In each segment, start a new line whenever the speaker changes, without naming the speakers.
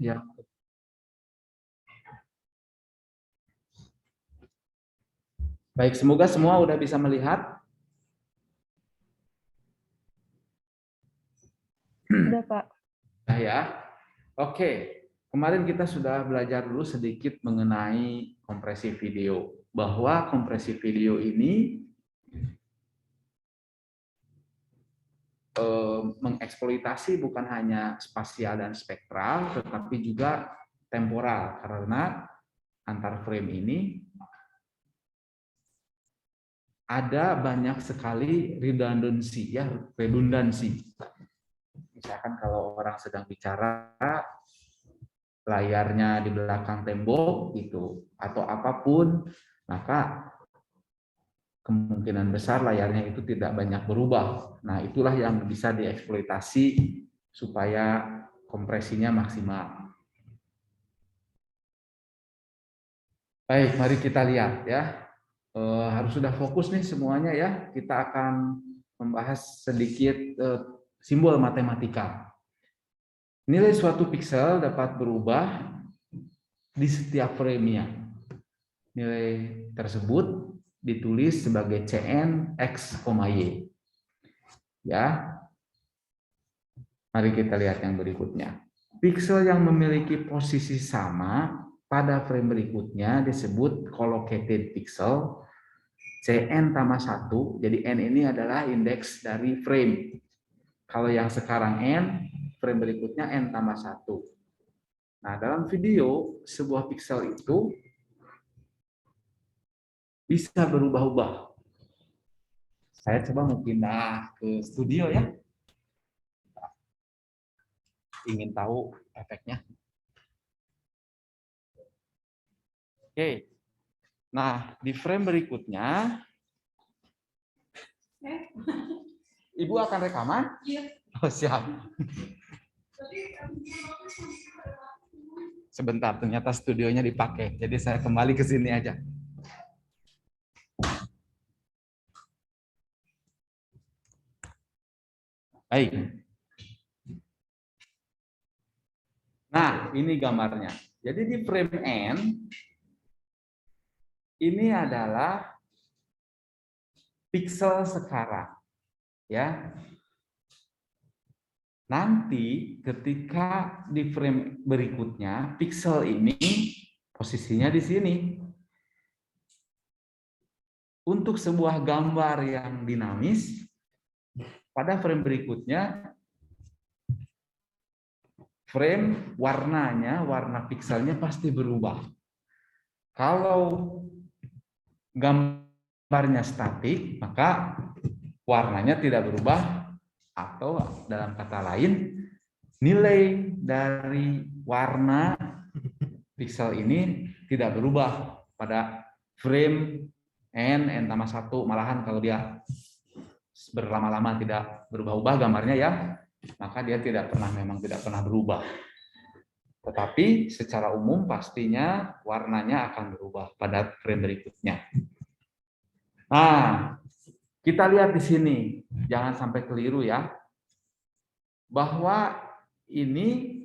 yang baik, semoga semua udah bisa melihat.
Udah, Pak.
Nah ya, oke. Kemarin kita sudah belajar dulu sedikit mengenai kompresi video. Bahwa kompresi video ini mengeksploitasi bukan hanya spasial dan spektral, tetapi juga temporal. Karena antar frame ini ada banyak sekali redundancy, ya, redundansi. Misalkan kalau orang sedang bicara, layarnya di belakang tembok gitu, atau apapun, maka kemungkinan besar layarnya itu tidak banyak berubah. Nah, itulah yang bisa dieksploitasi supaya kompresinya maksimal. Baik, mari kita lihat ya. Harus sudah fokus nih semuanya ya. Kita akan membahas sedikit simbol matematika. Nilai suatu pixel dapat berubah di setiap frame-nya. Nilai tersebut ditulis sebagai Cn x, y. Ya. Mari kita lihat yang berikutnya. Pixel yang memiliki posisi sama pada frame berikutnya disebut collocated pixel. Cn tambah 1, jadi n ini adalah indeks dari frame. Kalau yang sekarang n, frame berikutnya n tambah 1. Nah, dalam video, sebuah pixel itu bisa berubah-ubah. Saya coba mau pindah ke studio ya. Ingin tahu efeknya. Oke. Nah, di frame berikutnya, Ibu akan rekaman? Iya. Oh, siap. Sebentar, ternyata studionya dipakai. Jadi saya kembali ke sini aja. Baik. Nah, ini gambarnya. Jadi di frame N, ini adalah pixel sekarang. Ya. Nanti ketika di frame berikutnya, pixel ini posisinya di sini. Untuk sebuah gambar yang dinamis, pada frame berikutnya, frame warnanya, warna pixelnya pasti berubah. Kalau gambarnya statik, maka warnanya tidak berubah, atau dalam kata lain, nilai dari warna pixel ini tidak berubah pada frame n tambah 1, malahan kalau dia berlama-lama tidak berubah-ubah gambarnya ya, maka dia memang tidak pernah berubah. Tetapi secara umum pastinya warnanya akan berubah pada frame berikutnya. Nah, kita lihat di sini, jangan sampai keliru ya, bahwa ini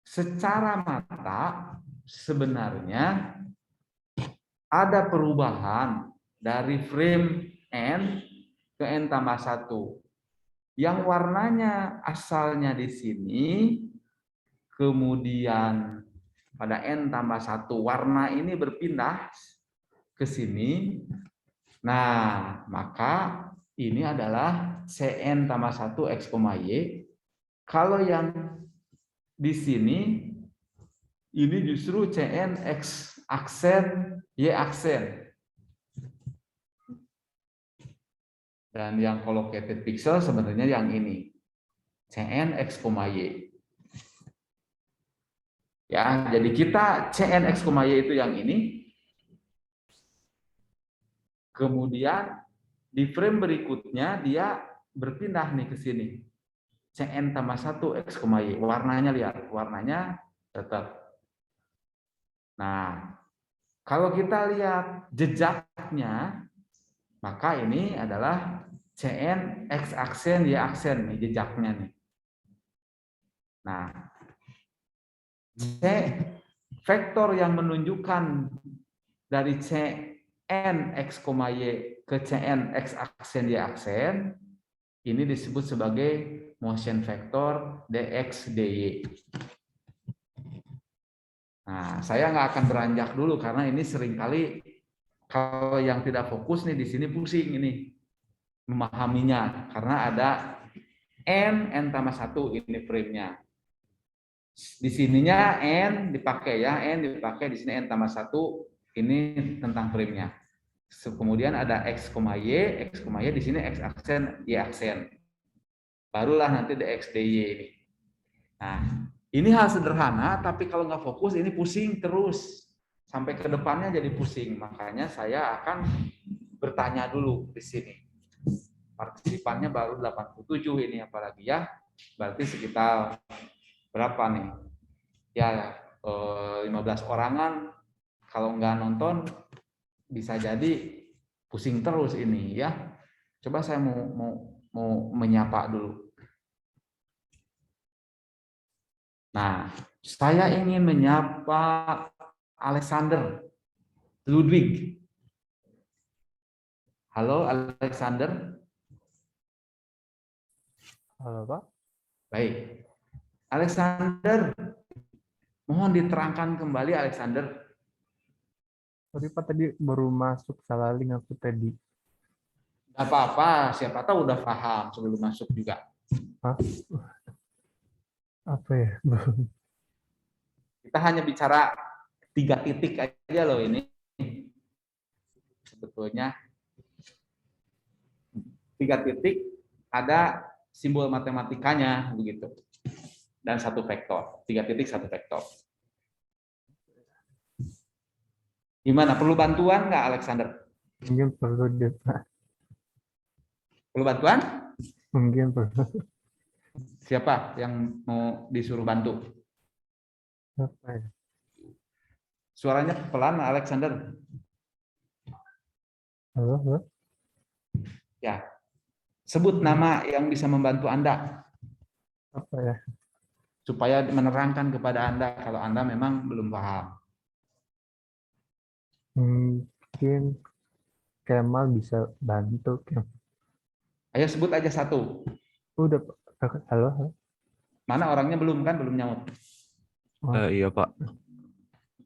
secara mata sebenarnya ada perubahan dari frame n ke n tambah 1. Yang warnanya asalnya di sini, kemudian pada n tambah 1 warna ini berpindah ke sini. Nah, maka ini adalah Cn tambah 1 x, y. Kalau yang di sini, ini justru Cn x aksen, y aksen. Dan yang collocated pixel sebenarnya yang ini. Cn x, y. Ya, jadi kita Cn x, y itu yang ini. Kemudian di frame berikutnya dia berpindah nih ke sini. Cn tambah 1 x, y. Warnanya lihat, warnanya tetap. Nah, kalau kita lihat jejaknya, maka ini adalah CN X aksen Y aksen nih jejaknya nih. Nah, C vektor yang menunjukkan dari CN X, Y ke CN X aksen Y aksen ini disebut sebagai motion vector dx dy. Nah, saya nggak akan beranjak dulu karena ini seringkali kalau yang tidak fokus nih di sini pusing ini memahaminya karena ada n tambah 1 ini frame-nya. Di sininya n dipakai ya, n dipakai di sini n tambah 1 ini tentang frame-nya. Kemudian ada x, y di sini x aksen, y aksen. Barulah nanti dx dy ini. Nah, ini hal sederhana, tapi kalau nggak fokus ini pusing terus. Sampai ke depannya jadi pusing. Makanya saya akan bertanya dulu di sini. Partisipannya baru 87 ini apalagi ya. Berarti sekitar berapa nih? Ya 15 orangan. Kalau nggak nonton bisa jadi pusing terus ini ya. Coba saya mau menyapa dulu. Nah, saya ingin menyapa Alexander Ludwig. Halo Alexander.
Halo Pak.
Baik. Alexander, mohon diterangkan kembali Alexander.
Sorry Pak, tadi baru masuk, salah link aku tadi.
Gak apa-apa, siapa tahu udah paham sebelum masuk juga.
Hah? Apa ya? Belum.
Kita hanya bicara 3 titik aja loh ini. Sebetulnya 3 titik ada simbol matematikanya begitu. Dan 1 vektor. 3 titik 1 vektor. Gimana? Perlu bantuan nggak Alexander?
Mungkin perlu deh Pak.
Perlu bantuan?
Mungkin perlu.
Siapa yang mau disuruh bantu?
Apa ya?
Suaranya pelan Alexander.
Halo, halo.
Ya. Sebut nama yang bisa membantu Anda.
Apa ya?
Supaya menerangkan kepada Anda kalau Anda memang belum paham.
Mungkin Kemal bisa bantu.
Ayo sebut aja 1.
Udah Pak. Halo, halo.
Mana orangnya belum kan? Belum nyaut.
Oh,
Iya Pak.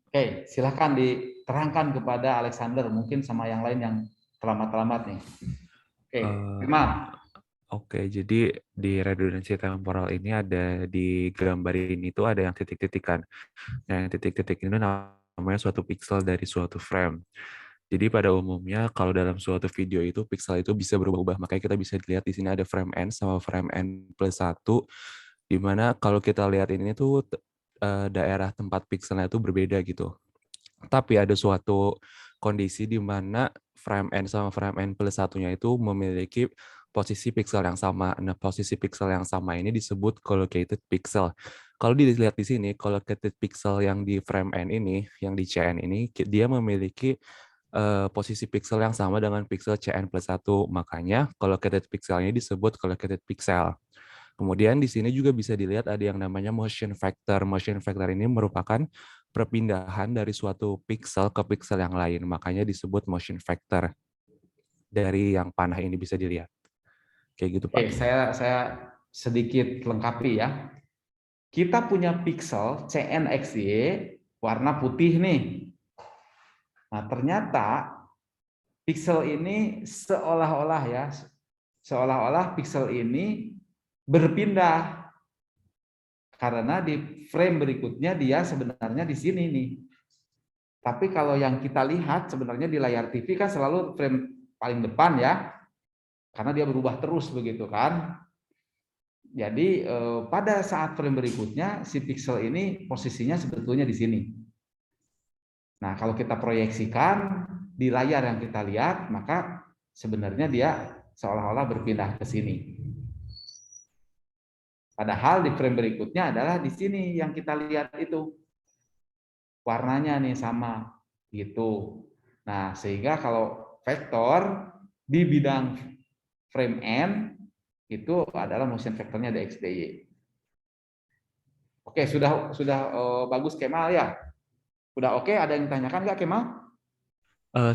Oke, silahkan diterangkan kepada Alexander. Mungkin sama yang lain yang terlambat-terlambat nih. Oke, Kemal.
Oke, jadi di redundansi temporal ini ada di gambar ini tuh ada yang titik-titikan. Nah, yang titik-titik ini namanya suatu pixel dari suatu frame. Jadi pada umumnya kalau dalam suatu video itu pixel itu bisa berubah-ubah. Makanya kita bisa lihat di sini ada frame n sama frame n plus 1. Di mana kalau kita lihat ini tuh daerah tempat pixelnya itu berbeda gitu. Tapi ada suatu kondisi di mana frame n sama frame n plus 1-nya itu memiliki posisi pixel yang sama. Nah, posisi pixel yang sama ini disebut collocated pixel. Kalau dilihat di sini, collocated pixel yang di frame n ini, yang di CN ini, dia memiliki posisi pixel yang sama dengan pixel CN plus 1. Makanya collocated pixel ini disebut collocated pixel. Kemudian di sini juga bisa dilihat ada yang namanya motion vector. Motion vector ini merupakan perpindahan dari suatu pixel ke pixel yang lain. Makanya disebut motion vector. Dari yang panah ini bisa dilihat. Kayak gitu, Pak.
Oke, saya sedikit lengkapi ya. Kita punya pixel CNXY warna putih nih. Nah, ternyata pixel ini seolah-olah pixel ini berpindah karena di frame berikutnya dia sebenarnya di sini nih. Tapi kalau yang kita lihat sebenarnya di layar TV kan selalu frame paling depan ya, karena dia berubah terus begitu kan. Jadi pada saat frame berikutnya si pixel ini posisinya sebetulnya di sini. Nah, kalau kita proyeksikan di layar yang kita lihat, maka sebenarnya dia seolah-olah berpindah ke sini. Padahal di frame berikutnya adalah di sini yang kita lihat itu. Warnanya nih sama gitu. Nah, sehingga kalau vektor di bidang frame N itu adalah motion vektornya dx dy. Oke, sudah bagus Kemal ya? Udah oke, ada yang ditanyakan nggak Kemal?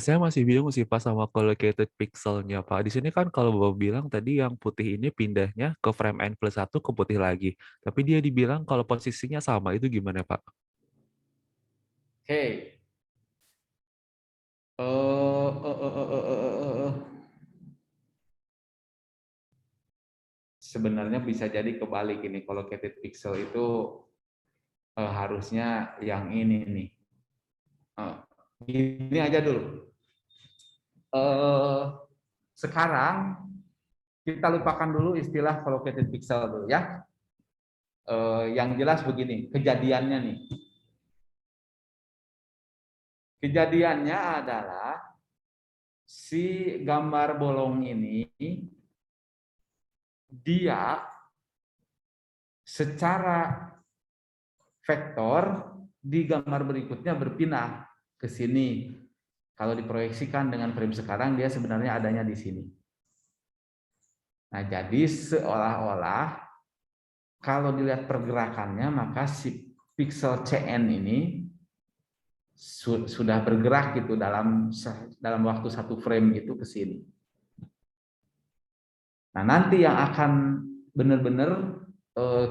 Saya masih bingung sih Pak sama collocated pixelnya Pak. Di sini kan kalau Bapak bilang tadi yang putih ini pindahnya ke frame N+1 ke putih lagi. Tapi dia dibilang kalau posisinya sama, itu gimana Pak?
Oke. Eh, eh, eh, eh, eh, eh, eh. Sebenarnya bisa jadi kebalik ini. Collocated pixel itu harusnya yang ini nih. Gini aja dulu. Sekarang kita lupakan dulu istilah collocated pixel dulu ya. Yang jelas begini, kejadiannya nih. Kejadiannya adalah si gambar bolong ini dia secara vektor di gambar berikutnya berpindah ke sini. Kalau diproyeksikan dengan frame sekarang dia sebenarnya adanya di sini. Nah, jadi seolah-olah kalau dilihat pergerakannya maka si pixel CN ini sudah bergerak gitu dalam waktu satu frame gitu ke sini. Nah, nanti yang akan benar-benar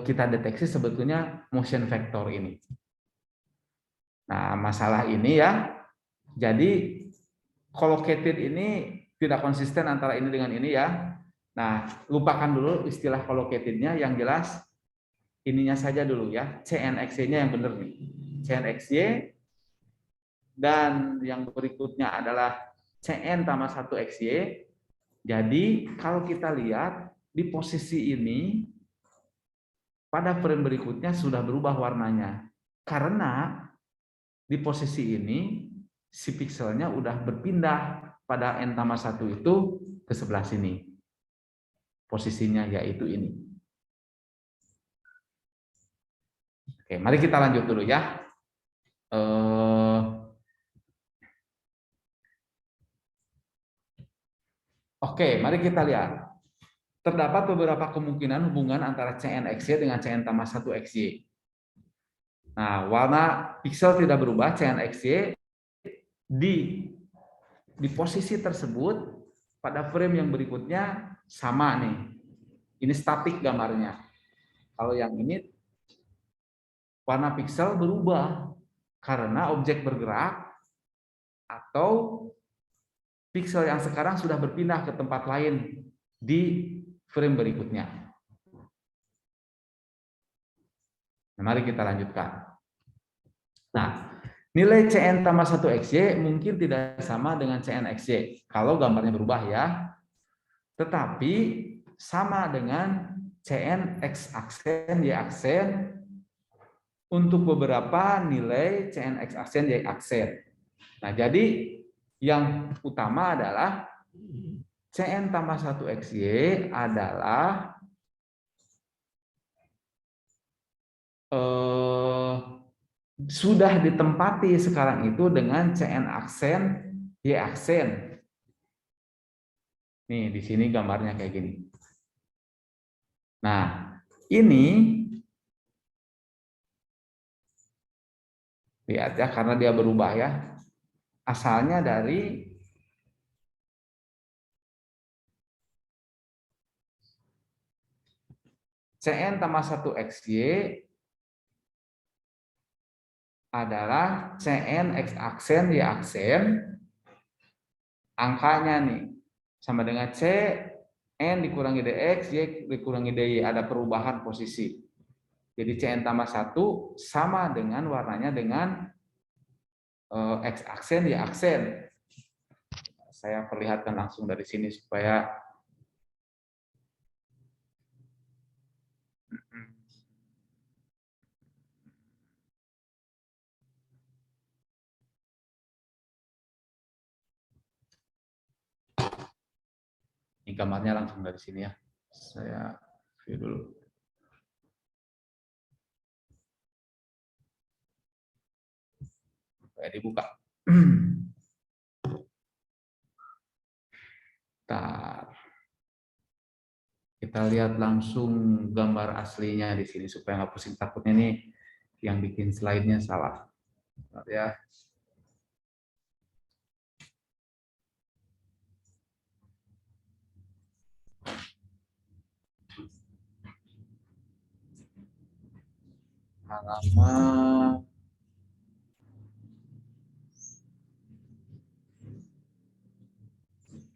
kita deteksi sebetulnya motion vector ini. Nah, masalah ini ya, jadi collocated ini tidak konsisten antara ini dengan ini ya. Nah, lupakan dulu istilah collocatednya, yang jelas ininya saja dulu ya, CNXY-nya yang benar nih. CNXY dan yang berikutnya adalah CN tambah 1XY. Jadi kalau kita lihat di posisi ini pada frame berikutnya sudah berubah warnanya. Karena di posisi ini si pikselnya udah berpindah pada N tambah 1 itu ke sebelah sini. Posisinya yaitu ini. Oke, mari kita lanjut dulu ya. Oke, mari kita lihat. Terdapat beberapa kemungkinan hubungan antara CNXY dengan CN tambah 1XY. Nah, warna piksel tidak berubah, CNXY di posisi tersebut pada frame yang berikutnya sama nih. Ini statik gambarnya. Kalau yang ini warna piksel berubah karena objek bergerak atau piksel yang sekarang sudah berpindah ke tempat lain di frame berikutnya. Nah, mari kita lanjutkan. Nah, nilai CN tambah 1XY mungkin tidak sama dengan CNXY kalau gambarnya berubah ya. Tetapi sama dengan CN X aksen Y aksen untuk beberapa nilai CN X aksen Y aksen. Nah, jadi yang utama adalah CN tambah 1XY adalah sudah ditempati sekarang itu dengan CN aksen Y aksen. Nih, di sini gambarnya kayak gini. Nah, ini lihat ya, karena dia berubah ya. Asalnya dari CN tambah 1XY adalah CN X aksen Y aksen, angkanya nih sama dengan C N dikurangi DX, Y dikurangi DY, ada perubahan posisi. Jadi CN tambah 1 sama dengan warnanya dengan X aksen, Y aksen. Saya perlihatkan langsung dari sini supaya ini gambarnya langsung dari sini ya. Saya view dulu. Supaya dibuka. Bentar. Kita lihat langsung gambar aslinya di sini supaya nggak pusing, takutnya nih yang bikin slide-nya salah. Ya. Halaman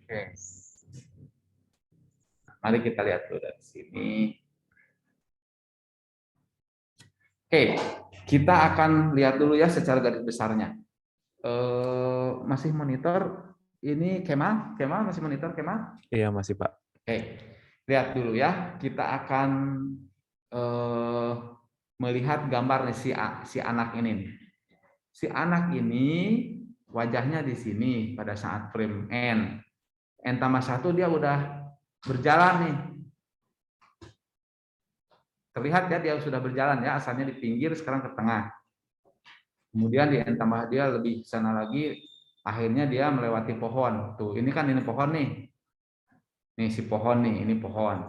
Oke. Mari kita lihat dulu dari sini. Oke, kita akan lihat dulu ya secara garis besarnya. Masih monitor? Ini Kemal? Kemal masih monitor Kemal?
Iya, masih Pak.
Oke, lihat dulu ya. Kita akan melihat gambar nih si anak ini nih. Si anak ini wajahnya di sini pada saat frame N. N tambah 1 dia udah berjalan nih. Terlihat ya dia sudah berjalan ya, asalnya di pinggir sekarang ke tengah. Kemudian di N tambah dia lebih sana lagi, akhirnya dia melewati pohon. Tuh, ini kan ini pohon nih. Nih si pohon nih, ini pohon.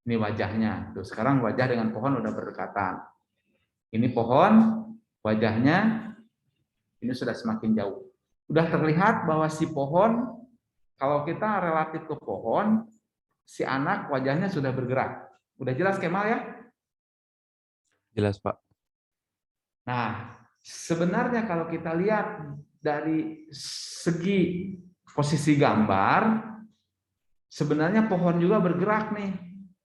Ini wajahnya. Tuh, sekarang wajah dengan pohon udah berdekatan. Ini pohon, wajahnya ini sudah semakin jauh. Udah terlihat bahwa si pohon, kalau kita relatif ke pohon, si anak wajahnya sudah bergerak. Udah jelas Kemal ya?
Jelas Pak.
Nah, sebenarnya kalau kita lihat dari segi posisi gambar, sebenarnya pohon juga bergerak nih.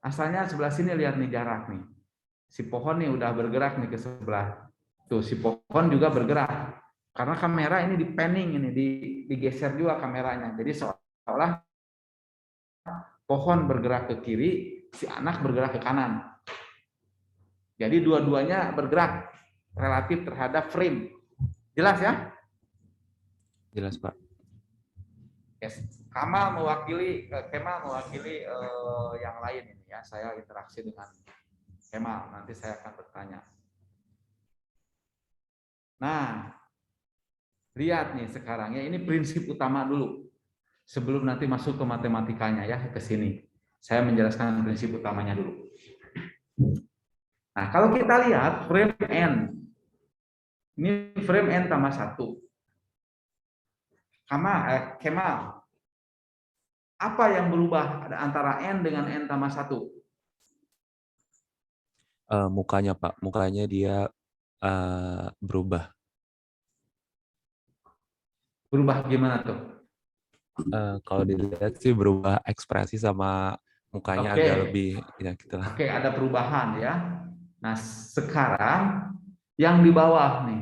Asalnya sebelah sini lihat nih jarak nih. Si pohon nih udah bergerak nih ke sebelah. Tuh si pohon juga bergerak. Karena kamera ini di panning ini, digeser juga kameranya. Jadi seolah pohon bergerak ke kiri, si anak bergerak ke kanan. Jadi dua-duanya bergerak relatif terhadap frame. Jelas ya?
Jelas Pak.
Yes. Kemal mewakili yang lain ini ya. Saya interaksi dengan Kemal. Nanti saya akan bertanya. Nah, lihat nih sekarang ya, ini prinsip utama dulu. Sebelum nanti masuk ke matematikanya ya, ke sini. Saya menjelaskan prinsip utamanya dulu. Nah, kalau kita lihat frame N. Ini frame N tambah 1. Kemal, apa yang berubah antara N dengan N tambah 1?
Mukanya Pak, mukanya dia berubah.
Berubah gimana tuh?
Kalau dilihat sih berubah ekspresi sama mukanya
Oke.
agak lebih ya gitulah.
Oke, ada perubahan ya. Nah, sekarang yang di bawah nih,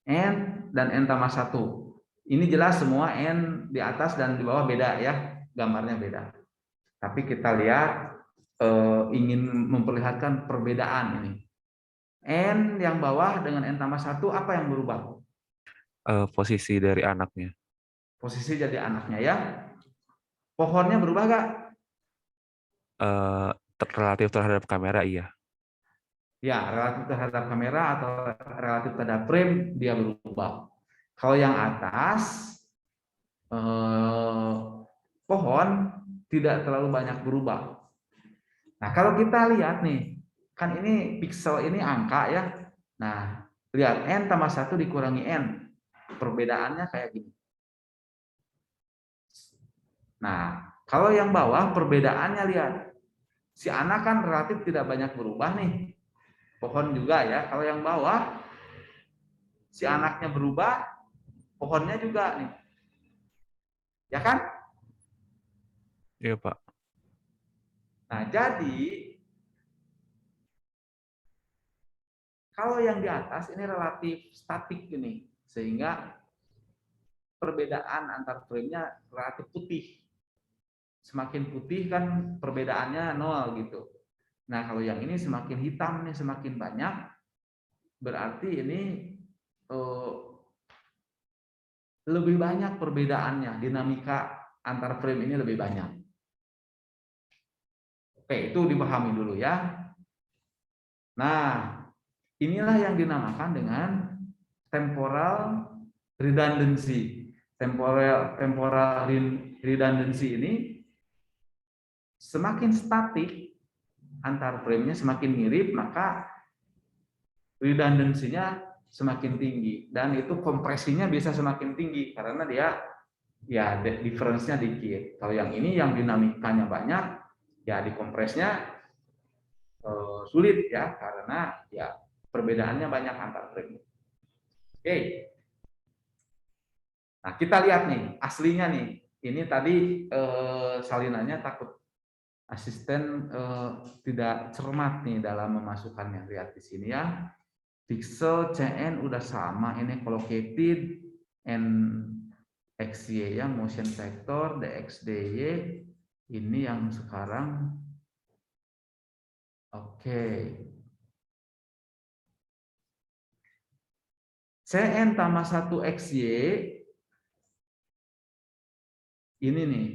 N dan N tambah 1. Ini jelas semua N di atas dan di bawah beda ya, gambarnya beda. Tapi kita lihat ingin memperlihatkan perbedaan ini. N yang bawah dengan N tambah 1, apa yang berubah?
Posisi dari anaknya.
Posisi jadi anaknya ya. Pohonnya berubah nggak?
Relatif terhadap kamera iya.
Ya, relatif terhadap kamera atau relatif terhadap frame dia berubah. Kalau yang atas pohon tidak terlalu banyak berubah. Nah, kalau kita lihat nih, kan ini pixel ini angka ya. Nah, lihat N tambah 1 dikurangi N. Perbedaannya kayak gini. Nah, kalau yang bawah perbedaannya lihat. Si anak kan relatif tidak banyak berubah nih. Pohon juga ya. Kalau yang bawah si anaknya berubah, pohonnya juga nih. Ya kan?
Iya Pak.
Nah, jadi kalau yang di atas ini relatif statik ini, sehingga perbedaan antar frame-nya relatif putih. Semakin putih kan perbedaannya 0 gitu. Nah, kalau yang ini semakin hitam nih, semakin banyak, berarti ini lebih banyak perbedaannya, dinamika antar frame ini lebih banyak. Oke, itu dipahami dulu ya. Nah, inilah yang dinamakan dengan temporal redundancy. Temporal redundancy ini Semakin statik antar frame-nya semakin mirip, maka redundancy-nya semakin tinggi dan itu kompresinya bisa semakin tinggi karena dia ya difference-nya dikit. Kalau yang ini yang dinamikanya banyak, ya dikompresnya sulit ya karena ya perbedaannya banyak antar frame. Oke. Nah, kita lihat nih aslinya nih. Ini tadi salinannya takut asisten tidak cermat nih dalam memasukkannya. Lihat di sini ya. Pixel CN udah sama, ini collocated and XY ya, motion vector DXDY ini yang sekarang oke. CN tambah 1 XY ini nih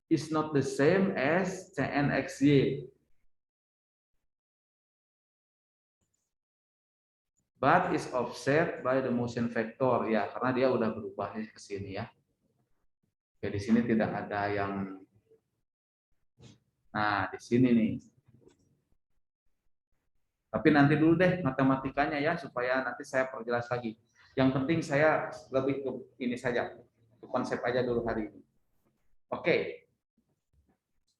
is not the same as CN XY. But is offset by the motion vector ya, karena dia udah berubah ke sini ya. Oke, di sini tidak ada yang. Nah, di sini nih. Tapi nanti dulu deh matematikanya ya, supaya nanti saya perjelas lagi. Yang penting saya lebih ke ini saja, ke konsep aja dulu hari ini. Oke.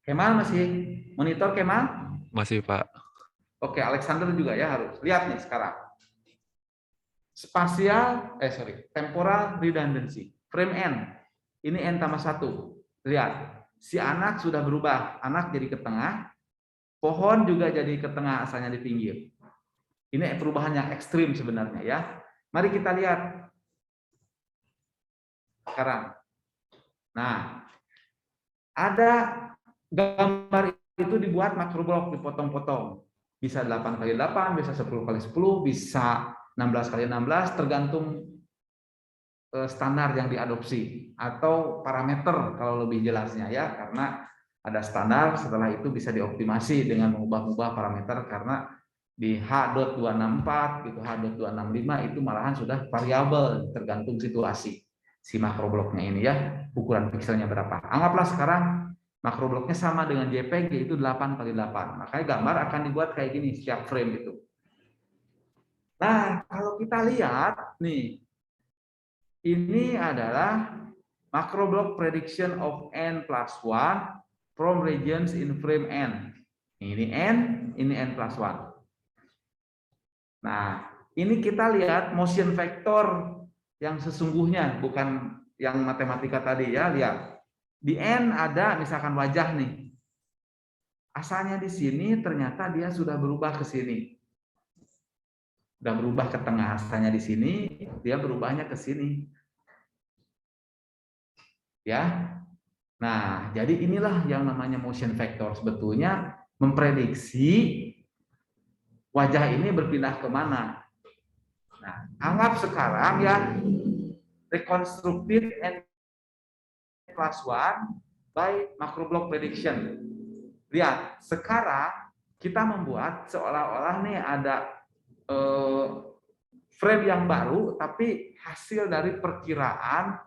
Kemal masih monitor Kemal?
Masih, Pak.
Oke, Alexander juga ya harus. Lihat nih sekarang. Temporal redundancy. Frame N. Ini N tambah 1. Lihat, si anak sudah berubah. Anak jadi ke tengah, pohon juga jadi ke tengah asalnya di pinggir. Ini perubahan yang ekstrim sebenarnya ya. Mari kita lihat sekarang. Nah, ada gambar itu dibuat makroblok, dipotong-potong. Bisa 8x8, bisa 10x10, bisa 16x16, tergantung standar yang diadopsi atau parameter kalau lebih jelasnya ya, karena ada standar, setelah itu bisa dioptimasi dengan mengubah-ubah parameter karena di H.264 gitu, H.265 itu malahan sudah variabel tergantung situasi si makrobloknya ini ya, ukuran pixelnya berapa. Anggaplah sekarang makrobloknya sama dengan JPG itu 8x8. Makanya gambar akan dibuat kayak gini setiap frame itu. Nah, kalau kita lihat nih, ini adalah macroblok prediction of n plus 1 from regions in frame n. Ini n, ini n plus 1. Nah, ini kita lihat motion vector yang sesungguhnya, bukan yang matematika tadi ya. Lihat, di n ada misalkan wajah nih. Asalnya di sini, ternyata dia sudah berubah ke sini. Sudah berubah ke tengah, asalnya di sini, dia berubahnya ke sini. Ya. Nah, jadi inilah yang namanya motion vector. Sebetulnya memprediksi wajah ini berpindah kemana. Nah, anggap sekarang ya, reconstructed n plus 1 by macroblock prediction. Lihat, sekarang kita membuat seolah-olah nih ada frame yang baru, tapi hasil dari perkiraan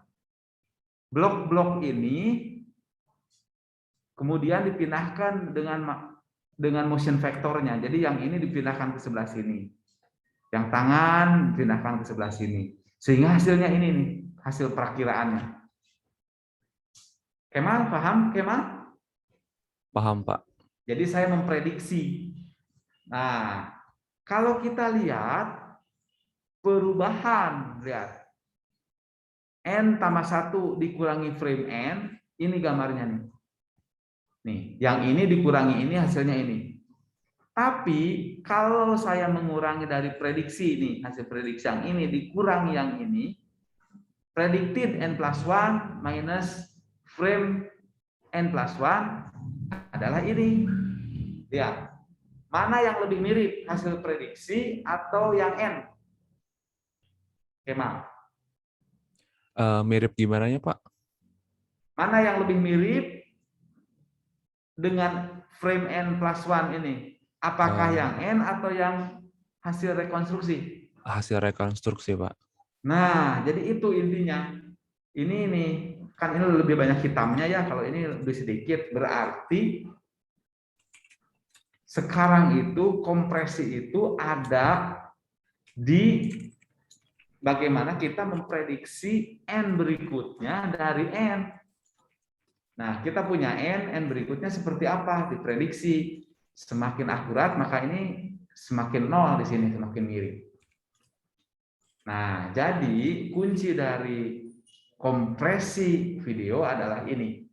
blok-blok ini kemudian dipindahkan dengan motion vektornya. Jadi yang ini dipindahkan ke sebelah sini, yang tangan dipindahkan ke sebelah sini, sehingga hasilnya ini nih, hasil perakiraannya. Kemal, paham Kemal?
Paham, Pak.
Jadi saya memprediksi. Nah, kalau kita lihat perubahan, lihat n tambah 1 dikurangi frame n, ini gambarnya nih. Nih, yang ini dikurangi ini, hasilnya ini. Tapi kalau saya mengurangi dari prediksi ini, hasil prediksi yang ini dikurangi yang ini, predicted n plus 1 minus frame n plus 1 adalah ini. Lihat, mana yang lebih mirip, hasil prediksi atau yang n? Kemal.
Mirip gimana ya, Pak?
Mana yang lebih mirip dengan frame n plus 1 ini? Apakah yang n atau yang hasil rekonstruksi?
Hasil rekonstruksi, Pak.
Nah, jadi itu intinya. Ini nih, kan ini lebih banyak hitamnya ya, kalau ini lebih sedikit, berarti sekarang itu kompresi itu ada di bagaimana kita memprediksi N berikutnya dari N. Nah, kita punya N berikutnya seperti apa? Diprediksi. Semakin akurat, maka ini semakin nol di sini, semakin mirip. Nah, jadi kunci dari kompresi video adalah ini.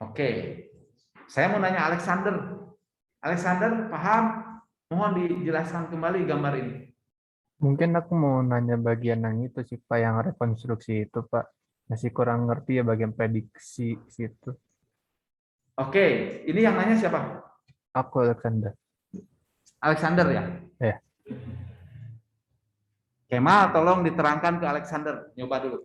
Oke, saya mau nanya Alexander. Alexander, paham? Mohon dijelaskan kembali gambar ini.
Mungkin aku mau nanya bagian yang itu sih Pak, yang rekonstruksi itu Pak. Masih kurang ngerti ya bagian prediksi situ.
Oke, ini yang nanya siapa?
Aku Alexander.
Alexander ya?
Ya.
Kemal, tolong diterangkan ke Alexander. Nyoba dulu.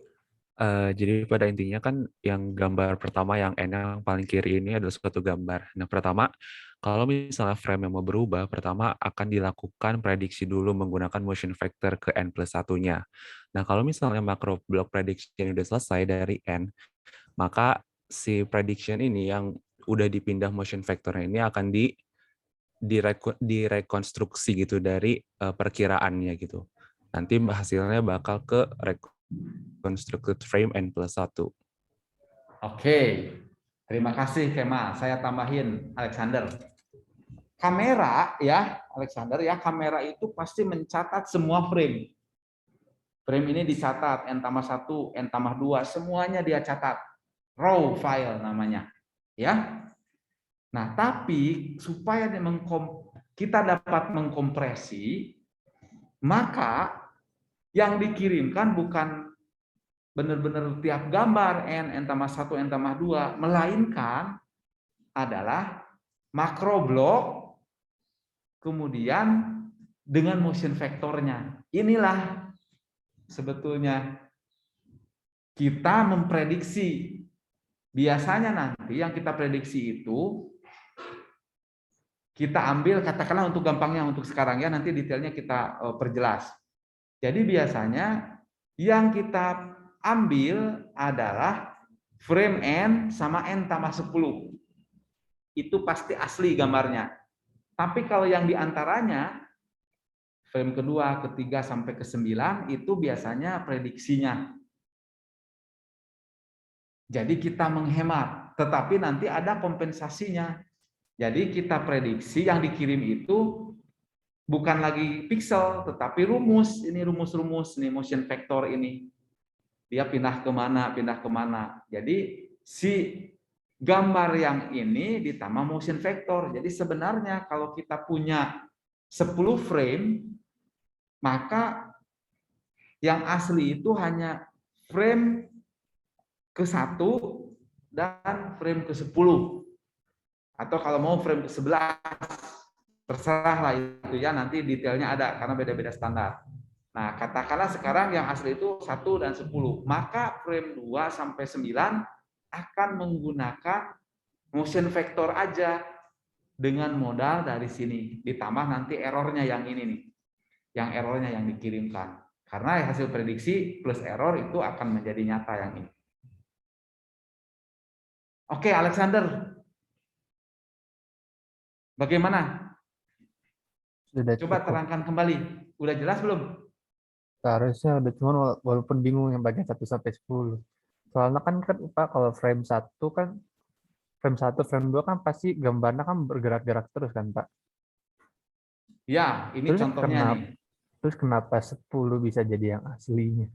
Jadi pada intinya kan yang gambar pertama yang N yang paling kiri ini adalah suatu gambar. Nah, pertama, kalau misalnya frame yang mau berubah, pertama akan dilakukan prediksi dulu menggunakan motion factor ke N+1-nya. Nah, kalau misalnya macro block prediction udah selesai dari N, maka si prediction ini yang udah dipindah motion factor ini akan direkonstruksi gitu dari perkiraannya gitu. Nanti hasilnya bakal ke constructed frame N+1.
Oke, terima kasih Kemal. Saya tambahin Alexander. Kamera ya, Alexander ya, kamera itu pasti mencatat semua frame. Frame ini dicatat N+1, N+2, semuanya dia catat. Raw file namanya. Ya. Nah, tapi supaya kita dapat mengkompresi, maka yang dikirimkan bukan benar-benar tiap gambar N+1, N+2, melainkan adalah makro blok, kemudian dengan motion vektornya. Inilah sebetulnya kita memprediksi. Biasanya nanti yang kita prediksi itu, kita ambil, katakanlah untuk gampangnya untuk sekarang ya, nanti detailnya kita perjelas. Jadi biasanya yang kita ambil adalah frame N sama N+10. Itu pasti asli gambarnya. Tapi kalau yang diantaranya, frame kedua, ketiga, sampai ke-9, itu biasanya prediksinya. Jadi kita menghemat, tetapi nanti ada kompensasinya. Jadi kita prediksi yang dikirim itu bukan lagi pixel, tetapi rumus. Ini rumus-rumus, nih motion vector ini. Dia pindah kemana. Jadi si gambar yang ini ditambah motion vector. Jadi sebenarnya kalau kita punya 10 frame, maka yang asli itu hanya frame ke-1 dan frame ke-10. Atau kalau mau frame ke-11, terserah lah itu ya, nanti detailnya ada karena beda-beda standar. Nah, katakanlah sekarang yang asli itu 1 dan 10, maka frame 2 sampai 9 akan menggunakan motion vector aja dengan modal dari sini, ditambah nanti errornya yang ini nih, yang errornya yang dikirimkan. Karena hasil prediksi plus error itu akan menjadi nyata yang ini. Oke, Alexander, bagaimana?
Sudah
Coba
cukup.
terangkan kembali. Udah jelas belum?
Seharusnya udah, cuman walaupun bingung yang bagian 1 sampai 10. Soalnya kan Pak, kalau frame 1 kan, frame 1, frame 2 kan pasti gambarnya kan bergerak-gerak terus kan Pak.
Ya, ini
Terus
contohnya nih.
Terus kenapa 10 bisa jadi yang aslinya?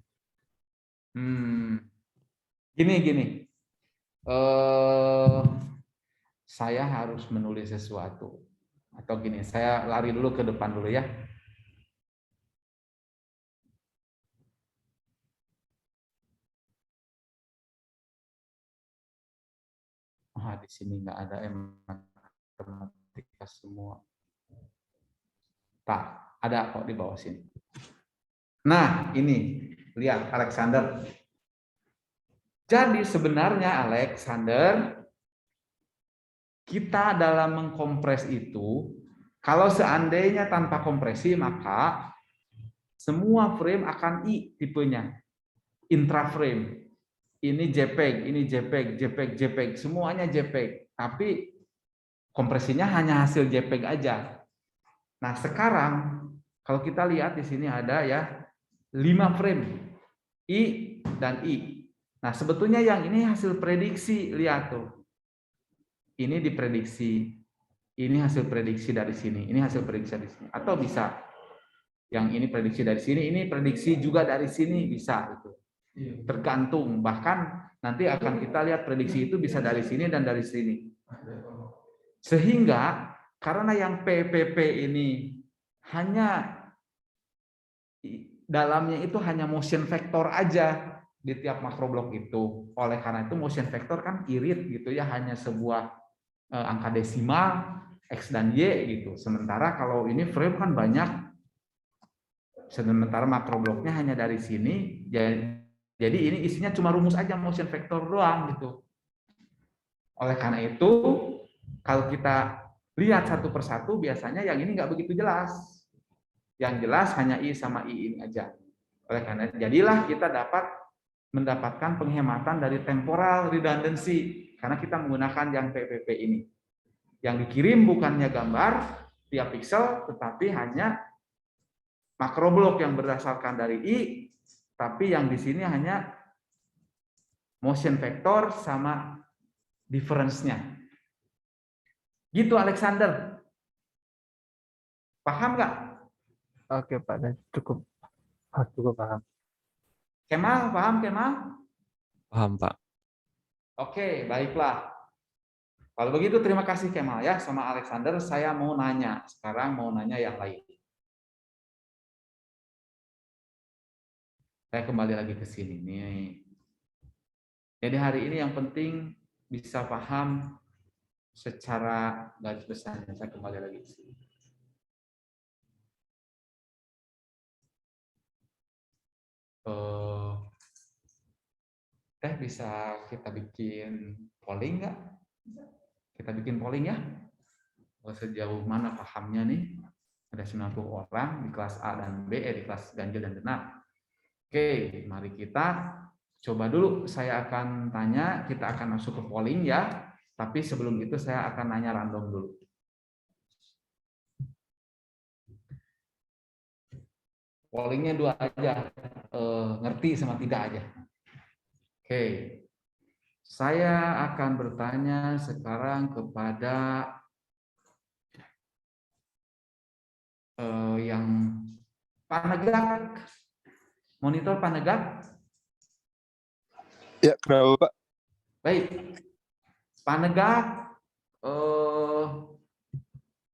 Gini. Saya harus menulis sesuatu. Atau gini, saya lari dulu ke depan dulu ya. Di sini nggak ada matematika semua. Tak, ada kok di bawah sini. Nah, ini lihat Alexander. Jadi sebenarnya Alexander, kita dalam mengkompres itu Kalau seandainya tanpa kompresi, maka semua frame akan I tipenya. Intraframe. Ini JPEG, ini JPEG, JPEG, JPEG, semuanya JPEG. Tapi kompresinya hanya hasil JPEG aja. Nah, sekarang kalau kita lihat di sini ada ya 5 frame. I dan I. Nah, sebetulnya yang ini hasil prediksi, lihat tuh. Ini diprediksi. Ini hasil prediksi dari sini, ini hasil prediksi dari sini. Atau bisa yang ini prediksi dari sini, ini prediksi juga dari sini, bisa itu. Tergantung, bahkan nanti akan kita lihat prediksi itu bisa dari sini dan dari sini. Sehingga karena yang PPP ini hanya dalamnya itu hanya motion vector aja di tiap makroblok itu. Oleh karena itu motion vector kan irit gitu ya, hanya sebuah angka desimal X dan Y gitu. Sementara kalau ini frame kan banyak. Sementara makrobloknya hanya dari sini. Jadi ini isinya cuma rumus aja motion vector doang gitu. Oleh karena itu kalau kita lihat satu persatu biasanya yang ini nggak begitu jelas. Yang jelas hanya I sama I ini aja. Oleh karena jadilah kita mendapatkan penghematan dari temporal redundancy karena kita menggunakan yang PPP ini. Yang dikirim bukannya gambar tiap pixel, tetapi hanya makroblok yang berdasarkan dari I, tapi yang di sini hanya motion vector sama difference-nya. Gitu Alexander. Paham nggak?
Oke Pak, cukup paham.
Kemal, paham Kemal?
Paham, Pak.
Oke, baiklah. Kalau begitu terima kasih Kemal ya sama Alexander. Saya mau nanya, sekarang mau nanya yang lain. Saya kembali lagi ke sini nih. Jadi hari ini yang penting bisa paham secara garis besarnya. Saya kembali lagi ke sini. Bisa kita bikin polling nggak? Kita bikin polling ya. Sejauh mana pahamnya nih? Ada 90 orang di kelas A dan B, di kelas ganjil dan genap. Oke, mari kita coba dulu. Saya akan tanya, kita akan masuk ke polling ya. Tapi sebelum itu saya akan nanya random dulu. Pollingnya 2 aja, ngerti sama tidak aja. Oke, saya akan bertanya sekarang kepada yang Panegak. Monitor Panegak?
Ya, kenapa Pak?
Baik, Panegak,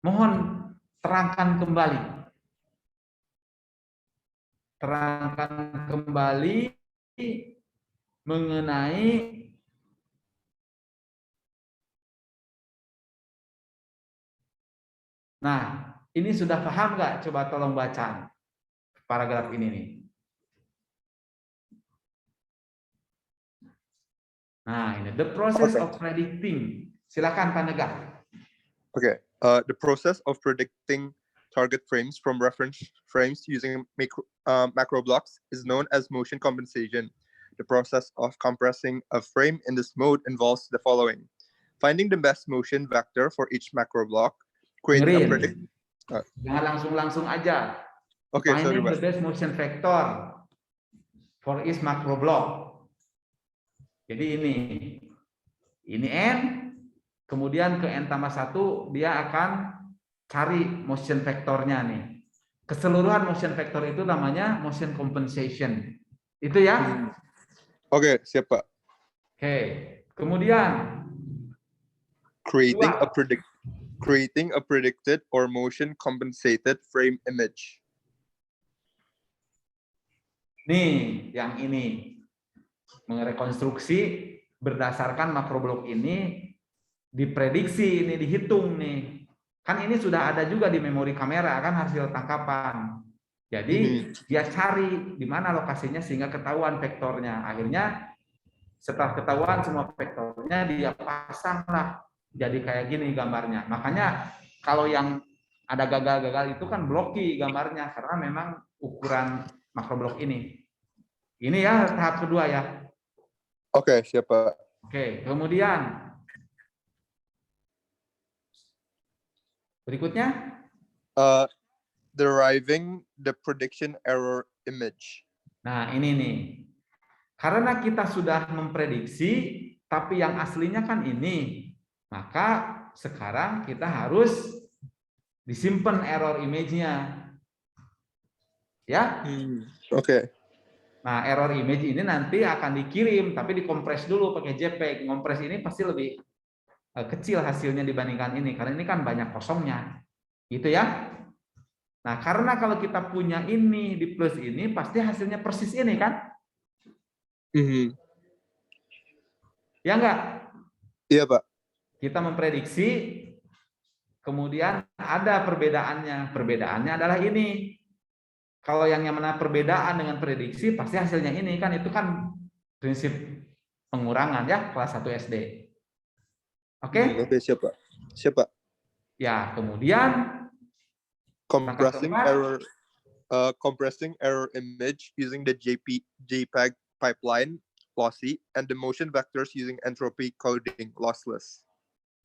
mohon terangkan kembali. Terangkan kembali mengenai ini sudah paham nggak? Coba tolong baca paragraf ini nih. Nah, ini the process of predicting. Silakan Panegak.
Okay, the process of predicting target frames from reference frames using macro blocks is known as motion compensation. The process of compressing a frame in this mode involves the following: finding the best motion vector for each macro block, creating a predict.
Jangan langsung aja.
Okay, sorry,
finding the best motion vector for each macro block. Jadi ini N, kemudian ke N tambah 1, dia akan cari motion vektornya nih. Keseluruhan motion vector itu namanya motion compensation. Itu ya?
Oke, siap Pak.
Oke, kemudian
creating a predicted or motion compensated frame image.
Nih, yang ini. Merekonstruksi berdasarkan makroblok ini, diprediksi, ini dihitung nih. Kan ini sudah ada juga di memori kamera kan hasil tangkapan. Jadi dia cari di mana lokasinya sehingga ketahuan vektornya. Akhirnya setelah ketahuan semua vektornya dia pasanglah jadi kayak gini gambarnya. Makanya kalau yang ada gagal-gagal itu kan blocky gambarnya karena memang ukuran makroblok ini. Ini ya tahap kedua ya.
Oke, siap Pak.
Oke, kemudian berikutnya
Deriving the prediction error image.
nah ini nih. Karena kita sudah memprediksi tapi yang aslinya kan ini. Maka sekarang kita harus disimpan error image-nya. Ya.
Oke.
Nah, error image ini nanti akan dikirim, tapi dikompres dulu pakai JPEG. Ngompres ini pasti lebih kecil hasilnya dibandingkan ini, karena ini kan banyak kosongnya. Gitu ya. Nah, karena kalau kita punya ini di plus ini, pasti hasilnya persis ini kan? Ya enggak?
Iya, Pak.
Kita memprediksi, kemudian ada perbedaannya. Perbedaannya adalah ini. Kalau yang mana perbedaan dengan prediksi, pasti hasilnya ini kan, itu kan prinsip pengurangan ya kelas 1 SD. Oke?
Oke, siap Pak. Siap Pak.
Ya, kemudian
compressing error image using the JPEG pipeline lossy and the motion vectors using entropy coding lossless.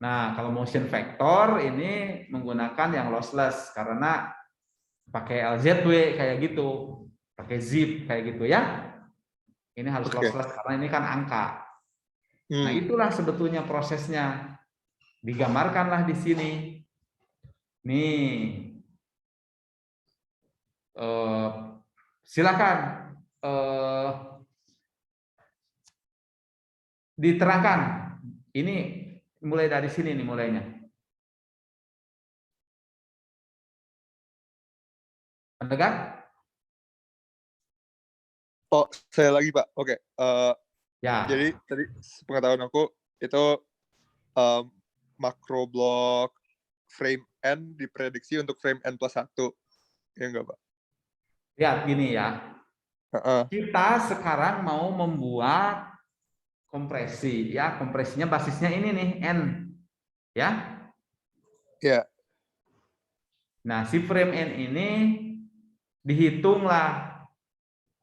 Nah, kalau motion vector ini menggunakan yang lossless karena pakai LZW kayak gitu, pakai zip kayak gitu ya. Ini harus lossless karena ini kan angka. Nah, itulah sebetulnya prosesnya. Digambarkanlah di sini. Nih. Silakan diterangkan. Ini mulai dari sini nih mulainya. Mendengar?
Oh, saya lagi Pak. Oke.
Ya.
Jadi tadi pengetahuan aku itu makro blok frame N diprediksi untuk frame N+1. Ya enggak Pak?
Lihat gini ya. Kita sekarang mau membuat kompresi ya, kompresinya basisnya ini nih N ya.
Ya.
Nah, si frame N ini dihitunglah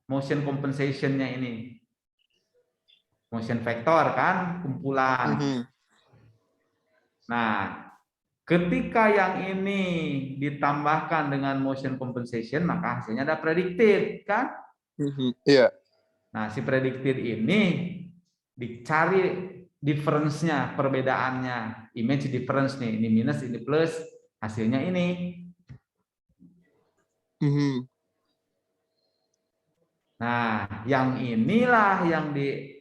motion compensation-nya ini. Motion vector kan kumpulan. Nah, ketika yang ini ditambahkan dengan motion compensation, maka hasilnya ada predicted kan?
Iya.
Nah, si predicted ini dicari difference-nya, perbedaannya, image difference nih, ini minus, ini plus, hasilnya ini. Nah, yang inilah yang di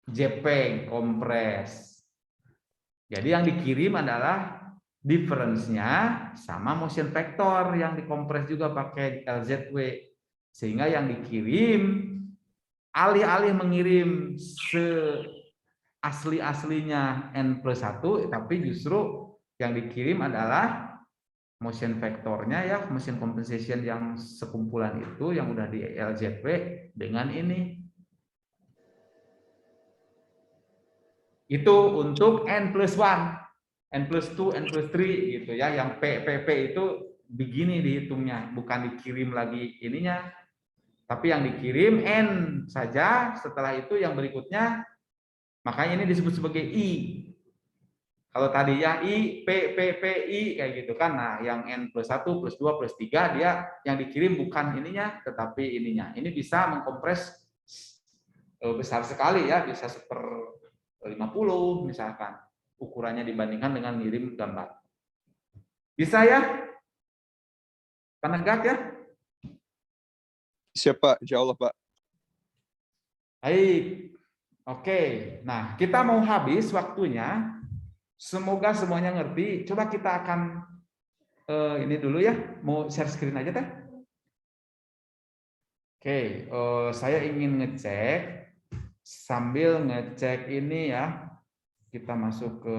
JPEG kompres. Jadi yang dikirim adalah difference-nya sama motion vector yang dikompres juga pakai LZW. Sehingga yang dikirim alih-alih mengirim asli-aslinya N+1, tapi justru yang dikirim adalah motion vektornya ya, motion compensation yang sekumpulan itu yang udah di LZW dengan ini. Itu untuk N+1, N+2, N+3 gitu ya, yang PP itu begini dihitungnya, bukan dikirim lagi ininya, tapi yang dikirim N saja, setelah itu yang berikutnya, makanya ini disebut sebagai I. Kalau tadi ya I, P, P, P, I kayak gitu kan. Nah, yang N+1, +2, +3 dia yang dikirim bukan ininya, tetapi ininya. Ini bisa mengkompres besar sekali ya, bisa 1/50 misalkan ukurannya dibandingkan dengan ngirim gambar. Bisa ya? Penegak ya?
Siap Pak, insya Allah Pak.
Baik. Oke. Nah, kita mau habis waktunya. Semoga semuanya ngerti. Coba kita akan ini dulu ya. Mau share screen aja teh. Oke. Saya ingin ngecek sambil ngecek ini ya. Kita masuk ke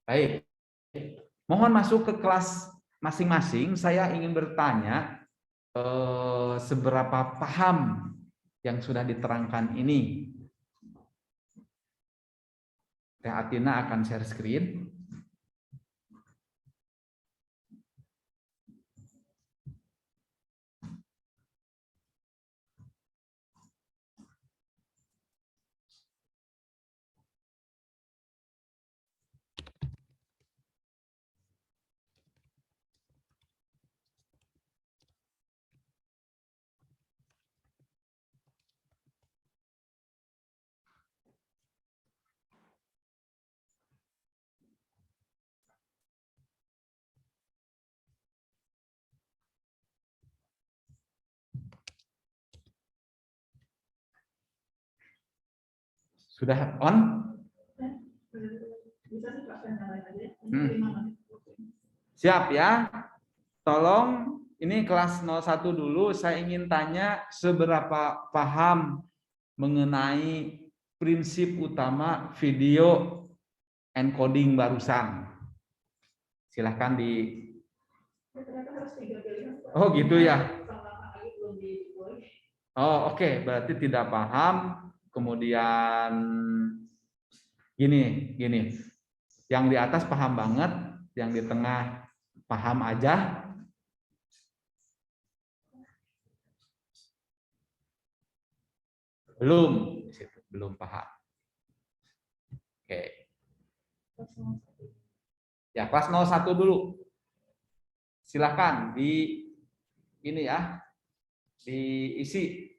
baik. Mohon masuk ke kelas masing-masing saya ingin bertanya seberapa paham yang sudah diterangkan ini. Teh Atina akan share screen. Sudah on? Siap ya. Tolong ini kelas 01 dulu, saya ingin tanya seberapa paham mengenai prinsip utama video encoding barusan. Silahkan di... Oh gitu ya. Oh oke, berarti tidak paham. Kemudian gini. Yang di atas paham banget, yang di tengah paham aja. Belum, di situ belum paham. Oke. Ya, kelas 01 dulu. Silahkan di ini ya, diisi.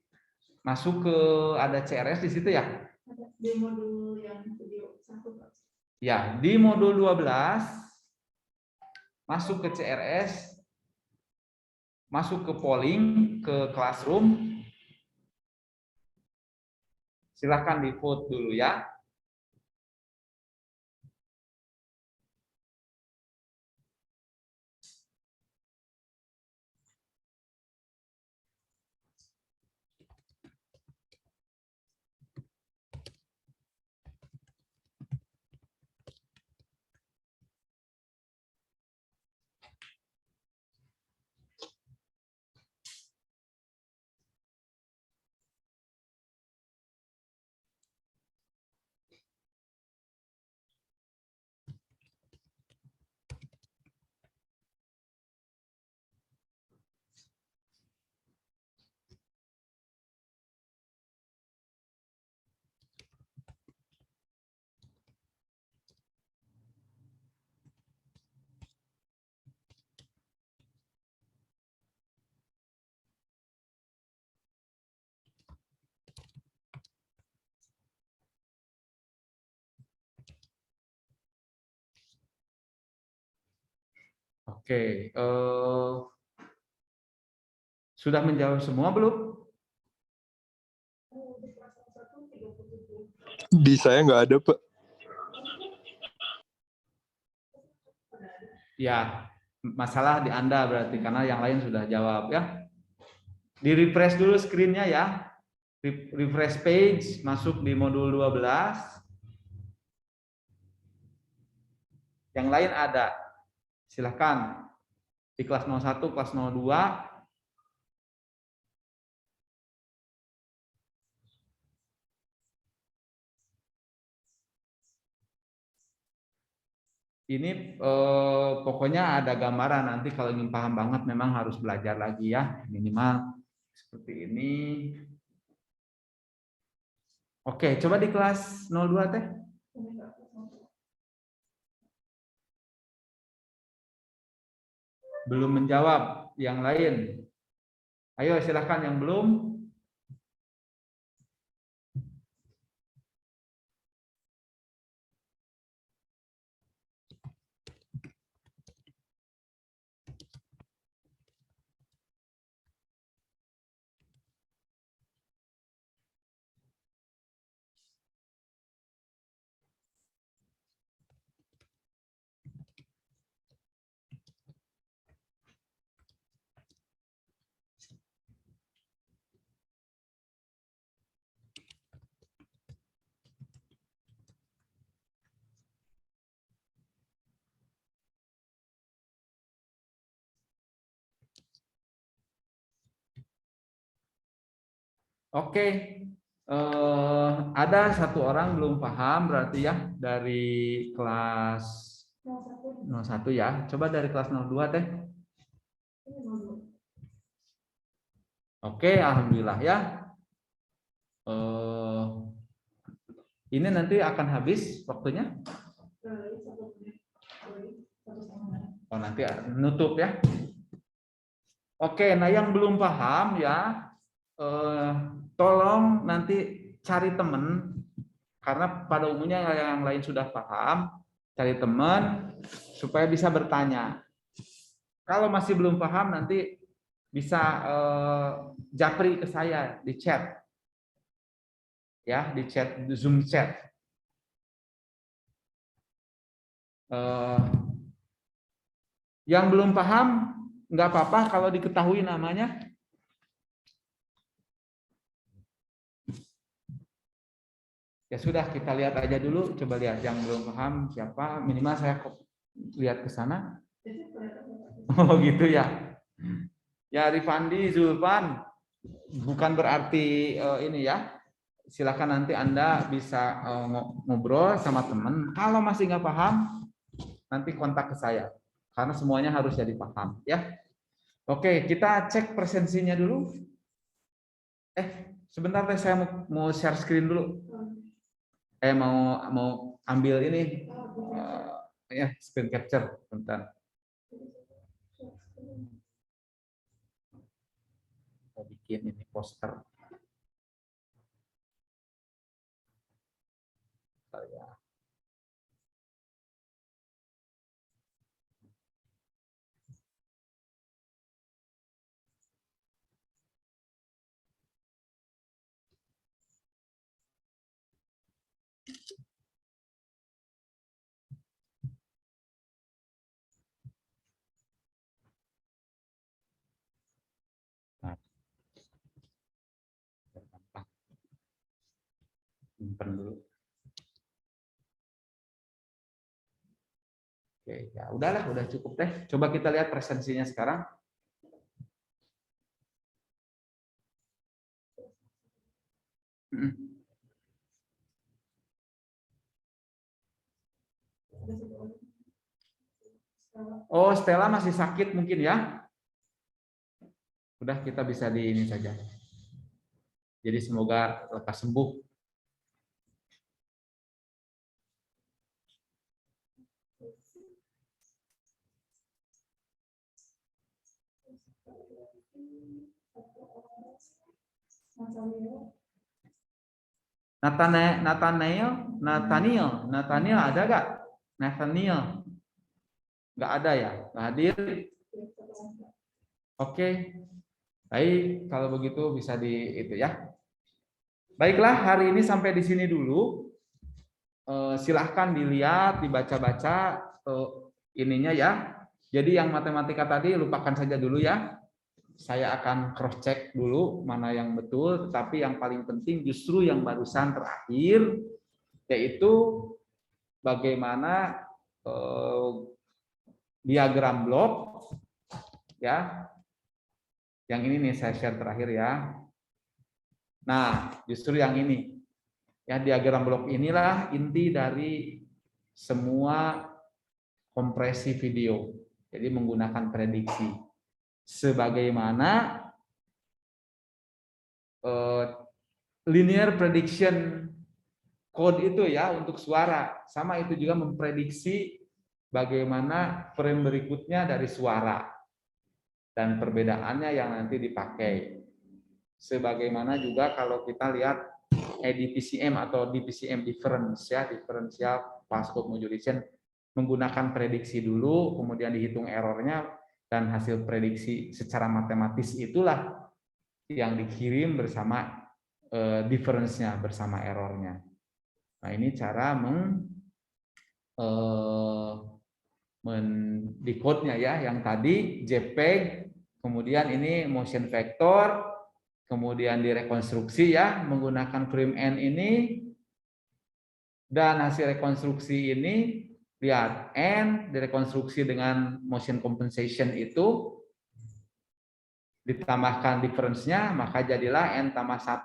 Masuk ke ada CRS di situ ya?
Di modul yang video 1.
Ya, di modul 12 masuk ke CRS, masuk ke polling, ke classroom. Silahkan di vote dulu ya. Oke, sudah menjawab semua belum?
Di saya nggak ada, Pak.
Ya, masalah di Anda berarti karena yang lain sudah jawab ya. Di refresh dulu screen-nya ya. Refresh page, masuk di modul 12. Yang lain ada. Silahkan di kelas 01, kelas 02. Ini pokoknya ada gambaran, nanti kalau ingin paham banget memang harus belajar lagi ya, minimal seperti ini. Oke, coba di kelas 02 teh. Belum menjawab, yang lain. Ayo silahkan yang belum. Oke, ada satu orang belum paham berarti ya dari kelas 01 ya. Coba dari kelas 02 teh. Oke, alhamdulillah ya. Ini nanti akan habis waktunya. Oh, nanti nutup ya. Oke, nah yang belum paham ya, tolong nanti cari teman, karena pada umumnya yang lain sudah paham, cari teman supaya bisa bertanya. Kalau masih belum paham nanti bisa japri ke saya di chat, ya di chat, di Zoom chat. Yang belum paham nggak apa-apa kalau diketahui namanya. Ya sudah, kita lihat aja dulu, coba lihat yang belum paham siapa, minimal saya lihat ke sana. Oh gitu ya. Ya Rifandi, Zulfan, bukan berarti ini ya. Silakan nanti Anda bisa ngobrol sama teman. Kalau masih nggak paham, nanti kontak ke saya. Karena semuanya harus jadi paham ya. Oke, kita cek presensinya dulu. Sebentar deh, saya mau share screen dulu. Mau ambil ini ya screen capture, bentar. Kita bikin ini poster. Ya. Simpen dulu. Oke, ya udahlah, udah cukup deh. Coba kita lihat presensinya sekarang. Oh, Stella masih sakit mungkin ya. Udah, kita bisa di ini saja. Jadi semoga lekas sembuh. Nathaniel ada gak? Nathaniel nggak ada ya? Nggak hadir? Oke, baik, kalau begitu bisa di itu ya. Baiklah, hari ini sampai di sini dulu. Silahkan dilihat, dibaca-baca ininya ya. Jadi yang matematika tadi lupakan saja dulu ya. Saya akan cross check dulu mana yang betul, tetapi yang paling penting justru yang barusan terakhir, yaitu bagaimana diagram blok ya. Yang ini nih saya share terakhir ya. Nah, justru yang ini. Ya, diagram blok inilah inti dari semua kompresi video. Jadi menggunakan prediksi. Sebagaimana linear prediction code itu ya untuk suara. Sama itu juga memprediksi bagaimana frame berikutnya dari suara. Dan perbedaannya yang nanti dipakai. Sebagaimana juga kalau kita lihat DPCM atau DPCM difference ya, differential passcode modulation, menggunakan prediksi dulu, kemudian dihitung errornya, dan hasil prediksi secara matematis itulah yang dikirim bersama difference-nya, bersama errornya. Nah ini cara mendecode-nya ya, yang tadi JPEG, kemudian ini motion vector, kemudian direkonstruksi ya menggunakan frame N ini, dan hasil rekonstruksi ini lihat N direkonstruksi dengan motion compensation itu ditambahkan difference-nya, maka jadilah N tambah 1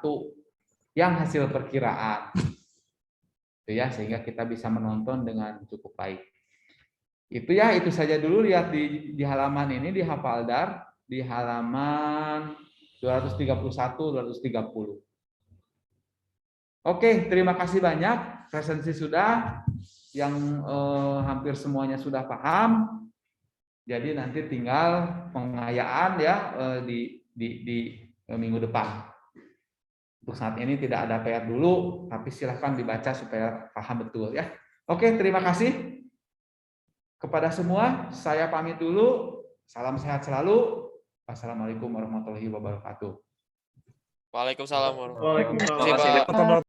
yang hasil perkiraan. Itu ya, sehingga kita bisa menonton dengan cukup baik. Itu ya, itu saja dulu. Lihat di halaman ini, di Hafaldar, di halaman 231, 230. Oke, terima kasih banyak. Presensi sudah, yang hampir semuanya sudah paham. Jadi nanti tinggal pengayaan ya di minggu depan. Untuk saat ini tidak ada PR dulu, tapi silahkan dibaca supaya paham betul ya. Oke, terima kasih kepada semua. Saya pamit dulu. Salam sehat selalu. Wassalamualaikum warahmatullahi wabarakatuh.
Waalaikumsalam warahmatullahi
Waalaikumsalam.
wabarakatuh. Terima kasih, Pak.